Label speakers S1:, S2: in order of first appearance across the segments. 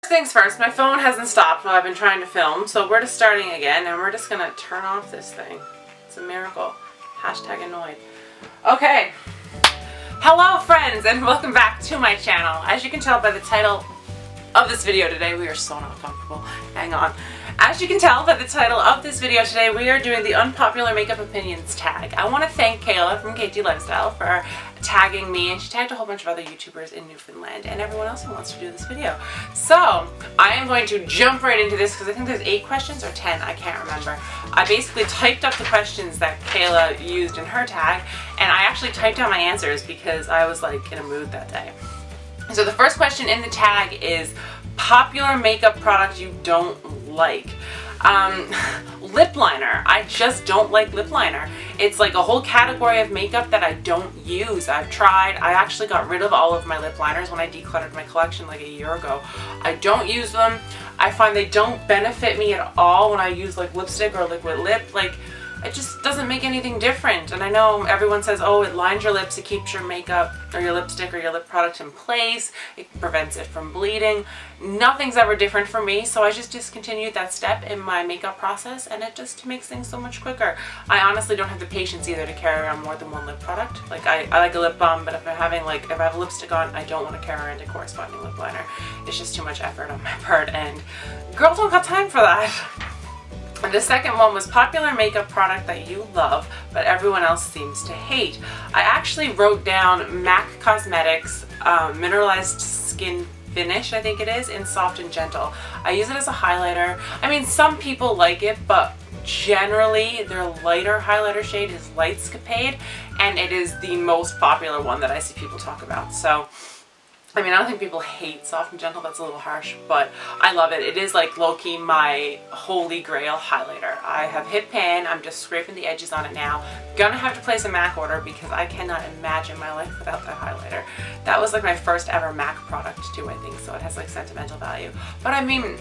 S1: Things first, my phone hasn't stopped while I've been trying to film, so we're just starting again and we're just gonna turn off this thing. It's a miracle. Hashtag annoyed. Okay. Hello friends and welcome back to my channel. As you can tell by the title of this video today, we are so not comfortable. Hang on. As you can tell by the title of this video today, we are doing the Unpopular Makeup Opinions tag. I want to thank Kayla from KT Lifestyle for tagging me, and she tagged a whole bunch of other YouTubers in Newfoundland and everyone else who wants to do this video. So I am going to jump right into this because I think there's 8 questions or 10, I can't remember. I basically typed up the questions that Kayla used in her tag, and I actually typed out my answers because I was like in a mood that day. So the first question in the tag is popular makeup product you don't like. Lip liner. I just don't like lip liner. It's like a whole category of makeup that I don't use. I've tried. I actually got rid of all of my lip liners when I decluttered my collection like a year ago. I don't use them. I find they don't benefit me at all when I use like lipstick or liquid lip. Like, it just doesn't make anything different. And I know everyone says, oh, it lines your lips, it keeps your makeup or your lipstick or your lip product in place, it prevents it from bleeding. Nothing's ever different for me, so I just discontinued that step in my makeup process, and it just makes things so much quicker. I honestly don't have the patience either to carry around more than one lip product. Like, I like a lip balm, but if I have a lipstick on, I don't want to carry around a corresponding lip liner. It's just too much effort on my part, and girls don't got time for that. And the second one was popular makeup product that you love, but everyone else seems to hate. I actually wrote down MAC Cosmetics Mineralized Skin Finish, I think it is, in Soft and Gentle. I use it as a highlighter. I mean, some people like it, but generally their lighter highlighter shade is Lightscapade, and it is the most popular one that I see people talk about. So I mean, I don't think people hate Soft and Gentle, that's a little harsh, but I love it. It is like low-key my holy grail highlighter. I have hit pan, I'm just scraping the edges on it now. Gonna have to place a MAC order because I cannot imagine my life without that highlighter. That was like my first ever MAC product too, I think, so it has like sentimental value. But I mean,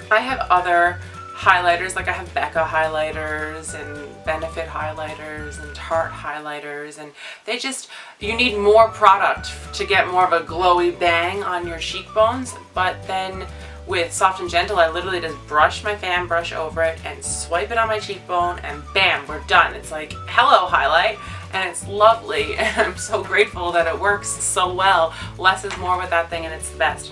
S1: I have other highlighters, like I have Becca highlighters and Benefit highlighters and Tarte highlighters, and they just, you need more product to get more of a glowy bang on your cheekbones. But then with Soft and Gentle, I literally just brush my fan brush over it and swipe it on my cheekbone, and bam, we're done. It's like, hello highlight, and it's lovely, and I'm so grateful that it works so well. Less is more with that thing, and it's the best.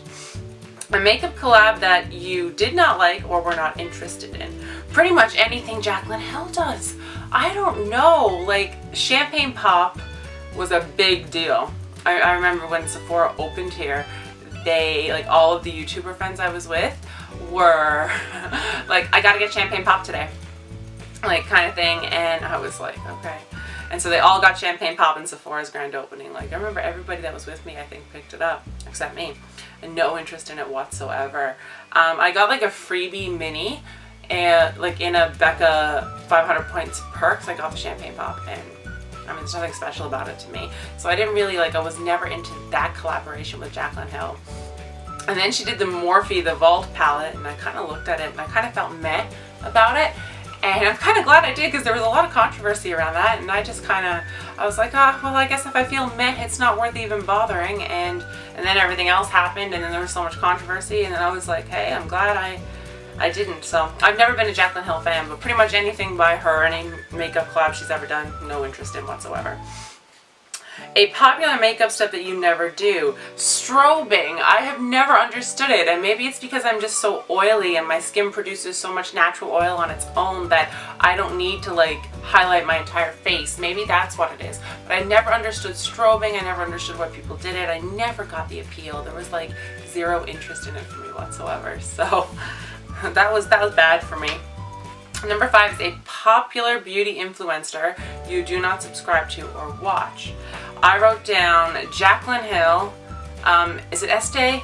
S1: A makeup collab that you did not like or were not interested in. Pretty much anything Jaclyn Hill does. I don't know, like Champagne Pop was a big deal. I remember when Sephora opened here, they, like all of the YouTuber friends I was with were like, I gotta get Champagne Pop today, like kind of thing, and I was like, okay. And so they all got Champagne Pop in Sephora's grand opening. Like, I remember everybody that was with me, I think, picked it up, except me. And no interest in it whatsoever. I got like a freebie Minnie, and like in a Becca 500 points perks, I got the Champagne Pop, and I mean, there's nothing special about it to me. So I didn't really, like, I was never into that collaboration with Jaclyn Hill. And then she did the Morphe, the Vault palette, and I kind of looked at it and I kind of felt meh about it. And I'm kind of glad I did, because there was a lot of controversy around that, and I just kind of, I was like, oh, well, I guess if I feel meh, it's not worth even bothering. And then everything else happened, and then there was so much controversy, and then I was like, hey, I'm glad I didn't. So I've never been a Jaclyn Hill fan, but pretty much anything by her, any makeup collab she's ever done, no interest in whatsoever. A popular makeup step that you never do. Strobing. I have never understood it, and maybe it's because I'm just so oily and my skin produces so much natural oil on its own that I don't need to like highlight my entire face. Maybe that's what it is. But I never understood strobing. I never understood why people did it. I never got the appeal. There was like zero interest in it for me whatsoever. So that was bad for me. Number 5 is a popular beauty influencer you do not subscribe to or watch. I wrote down Jaclyn Hill, is it Estee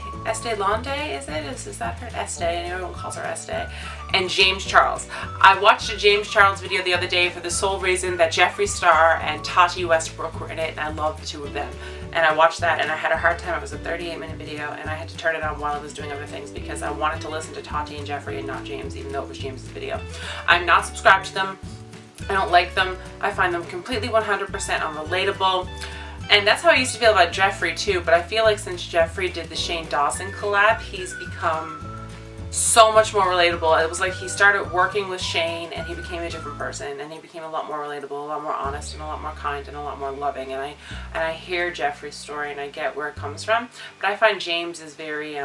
S1: Lauder, is it? Is that her? Estee, and everyone calls her Estee. And James Charles. I watched a James Charles video the other day for the sole reason that Jeffree Star and Tati Westbrook were in it, and I love the two of them. And I watched that and I had a hard time. It was a 38-minute video, and I had to turn it on while I was doing other things because I wanted to listen to Tati and Jeffree and not James, even though it was James's video. I'm not subscribed to them. I don't like them. I find them completely 100% unrelatable. And that's how I used to feel about Jeffree too, but I feel like since Jeffree did the Shane Dawson collab, he's become so much more relatable. It was like he started working with Shane and he became a different person, and he became a lot more relatable, a lot more honest, and a lot more kind, and a lot more loving. And I hear Jeffree's story and I get where it comes from, but I find James is very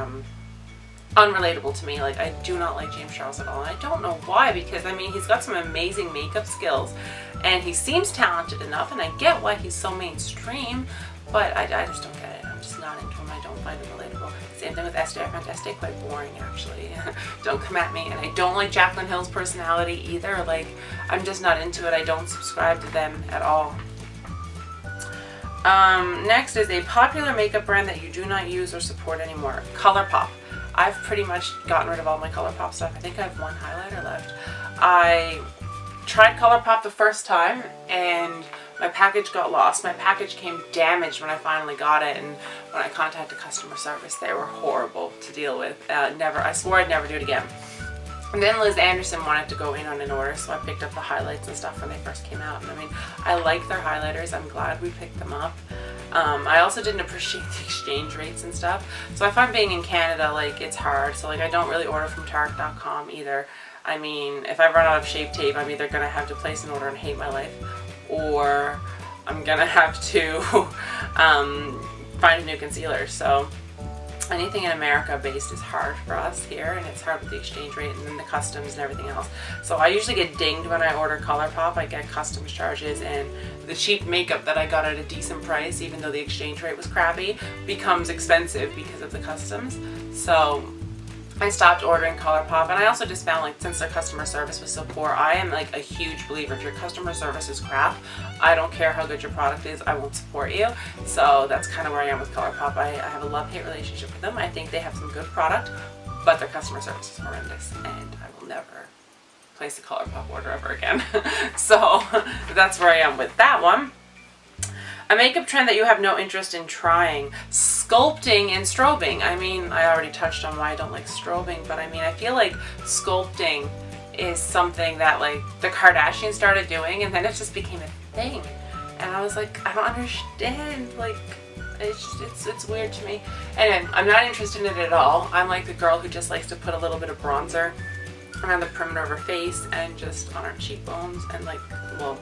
S1: unrelatable to me. Like, I do not like James Charles at all, and I don't know why, because I mean, he's got some amazing makeup skills and he seems talented enough, and I get why he's so mainstream, but I just don't get it. I'm just not into him. I don't find him relatable. Same thing with Estee. I find Estee quite boring, actually. Don't come at me. And I don't like Jaclyn Hill's personality either. Like, I'm just not into it. I don't subscribe to them at all. Next is a popular makeup brand that you do not use or support anymore. Colourpop. I've pretty much gotten rid of all my Colourpop stuff. I think I have one highlighter left. I tried Colourpop the first time and my package got lost. My package came damaged when I finally got it, and when I contacted customer service, they were horrible to deal with. I swore I'd never do it again. And then Liz Anderson wanted to go in on an order, so I picked up the highlights and stuff when they first came out. And I mean, I like their highlighters. I'm glad we picked them up. I also didn't appreciate the exchange rates and stuff. So I find being in Canada, like, it's hard. So like, I don't really order from Tarte.com either. I mean, if I run out of Shape Tape, I'm either going to have to place an order and hate my life, or I'm going to have to find a new concealer. So anything in America based is hard for us here, and it's hard with the exchange rate and then the customs and everything else. So I usually get dinged when I order Colourpop. I get customs charges, and the cheap makeup that I got at a decent price, even though the exchange rate was crappy, becomes expensive because of the customs. So I stopped ordering Colourpop, and I also just found, like, since their customer service was so poor, I am like a huge believer, if your customer service is crap, I don't care how good your product is, I won't support you. So that's kind of where I am with Colourpop. I have a love-hate relationship with them. I think they have some good product, but their customer service is horrendous, and I will never place a Colourpop order ever again. So that's where I am with that one. A makeup trend that you have no interest in trying. Sculpting and strobing. I mean, I already touched on why I don't like strobing, but I mean, I feel like sculpting is something that, like, the Kardashians started doing, and then it just became a thing. And I was like, I don't understand. Like, it's weird to me. Anyway, I'm not interested in it at all. I'm like the girl who just likes to put a little bit of bronzer around the perimeter of her face and just on her cheekbones and, like, well,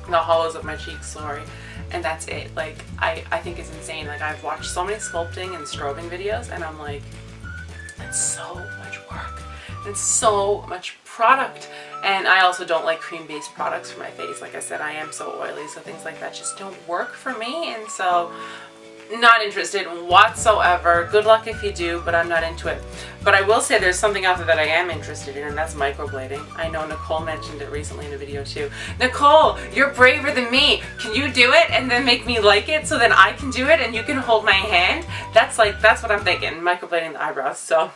S1: the hollows of my cheeks, sorry. And that's it. Like, I think it's insane. Like, I've watched so many sculpting and strobing videos, and I'm like, it's so much work. It's so much product. And I also don't like cream-based products for my face. Like I said, I am so oily, so things like that just don't work for me. And so, not interested whatsoever. Good luck if you do, but I'm not into it. But I will say there's something out there that I am interested in, and that's microblading. I know Nicole mentioned it recently in a video too. Nicole, you're braver than me. Can you do it and then make me like it so then I can do it and you can hold my hand? That's what I'm thinking, microblading the eyebrows. So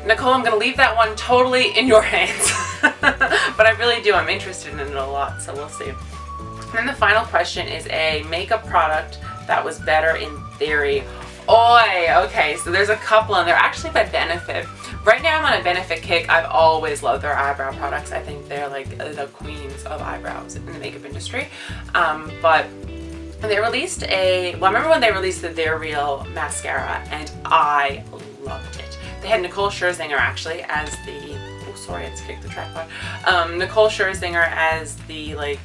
S1: Nicole, I'm gonna leave that one totally in your hands. But I really do, I'm interested in it a lot, so we'll see. And then the final question is a makeup product that was better in theory. Oi! Okay, so there's a couple, and they're actually by Benefit. Right now I'm on a Benefit kick. I've always loved their eyebrow products. I think they're like the queens of eyebrows in the makeup industry. But they released I remember when they released the They're Real mascara, and I loved it. They had Nicole Scherzinger actually as the, oh sorry, I just kicked the tripod. Nicole Scherzinger as the, like,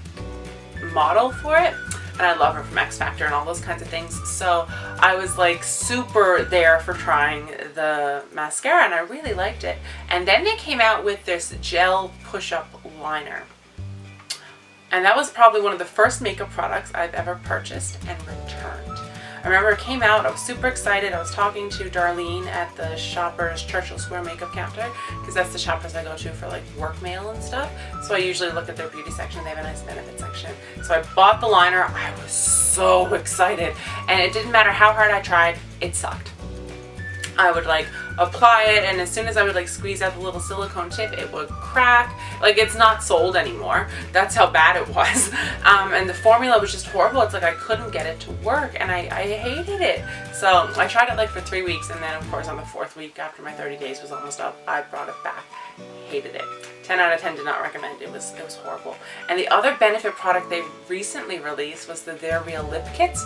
S1: model for it. And I love her from X Factor and all those kinds of things. So I was like super there for trying the mascara, and I really liked it. And then they came out with this gel push-up liner. And that was probably one of the first makeup products I've ever purchased and returned. I remember it came out, I was super excited. I was talking to Darlene at the Shoppers Churchill Square makeup counter, because that's the Shoppers I go to for, like, work mail and stuff. So I usually look at their beauty section. They have a nice Benefit section. So I bought the liner. I was so excited. And it didn't matter how hard I tried, it sucked. I would, like, apply it, and as soon as I would like squeeze out the little silicone tip, it would crack. Like, it's not sold anymore. That's how bad it was. And the formula was just horrible. It's like I couldn't get it to work, and I hated it. So I tried it like for 3 weeks, and then of course on the 4th week, after my 30 days was almost up, I brought it back. Hated it. 10 out of 10 did not recommend. It was horrible. And the other Benefit product they recently released was the They're Real lip kits.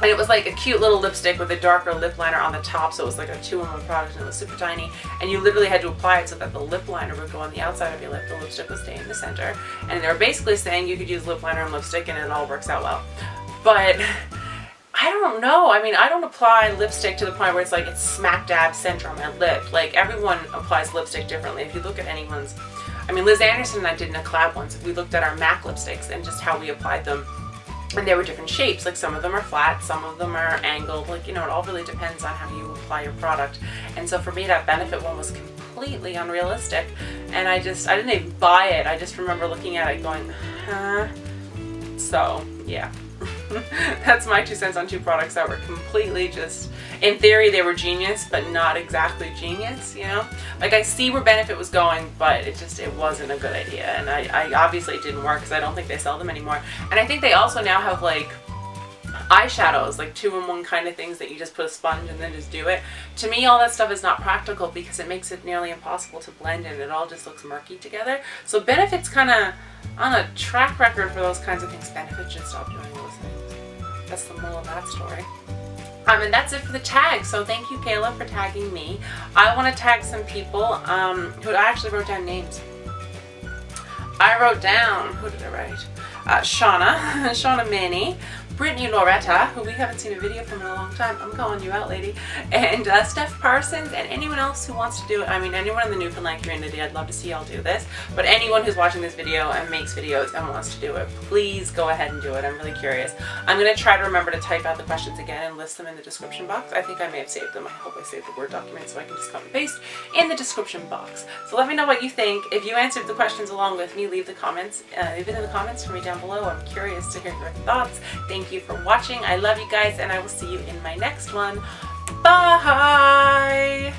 S1: And it was like a cute little lipstick with a darker lip liner on the top, so it was like a 2-in-1 product, and it was super tiny, and you literally had to apply it so that the lip liner would go on the outside of your lip, the lipstick would stay in the center, and they were basically saying you could use lip liner and lipstick and it all works out well. But I don't know. I mean, I don't apply lipstick to the point where it's like it's smack dab center on my lip. Like, everyone applies lipstick differently. If you look at anyone's, I mean, Liz Anderson and I did in a collab once. We looked at our MAC lipsticks and just how we applied them. And they were different shapes. Like, some of them are flat, some of them are angled. Like, you know, it all really depends on how you apply your product. And so for me, that Benefit one was completely unrealistic. And I didn't even buy it. I just remember looking at it going, huh? So, yeah. That's my 2 cents on 2 products that were completely just, in theory they were genius, but not exactly genius, you know? Like, I see where Benefit was going, but it wasn't a good idea, and I obviously it didn't work because I don't think they sell them anymore. And I think they also now have like eyeshadows, like 2-in-1 kind of things that you just put a sponge and then just do it. To me, all that stuff is not practical because it makes it nearly impossible to blend in. It all just looks murky together. So Benefit's kind of on a track record for those kinds of things. Benefit should stop doing those things. That's the moral of that story. And that's it for the tag. So thank you, Kayla, for tagging me. I want to tag some people who I actually wrote down names. I wrote down, who did I write? Shawna, Minnie, Brittany, Loretta, who we haven't seen a video from in a long time. I'm calling you out, lady. And Steph, Parsons, and anyone else who wants to do it. I mean, anyone in the Newfoundland community, I'd love to see y'all do this. But anyone who's watching this video and makes videos and wants to do it, please go ahead and do it. I'm really curious. I'm going to try to remember to type out the questions again and list them in the description box. I think I may have saved them. I hope I saved the Word document so I can just cut and paste in the description box. So let me know what you think. If you answered the questions along with me, leave the comments. Leave it in the comments for me down below. I'm curious to hear your thoughts. Thank you for watching. I love you guys, and I will see you in my next one. Bye!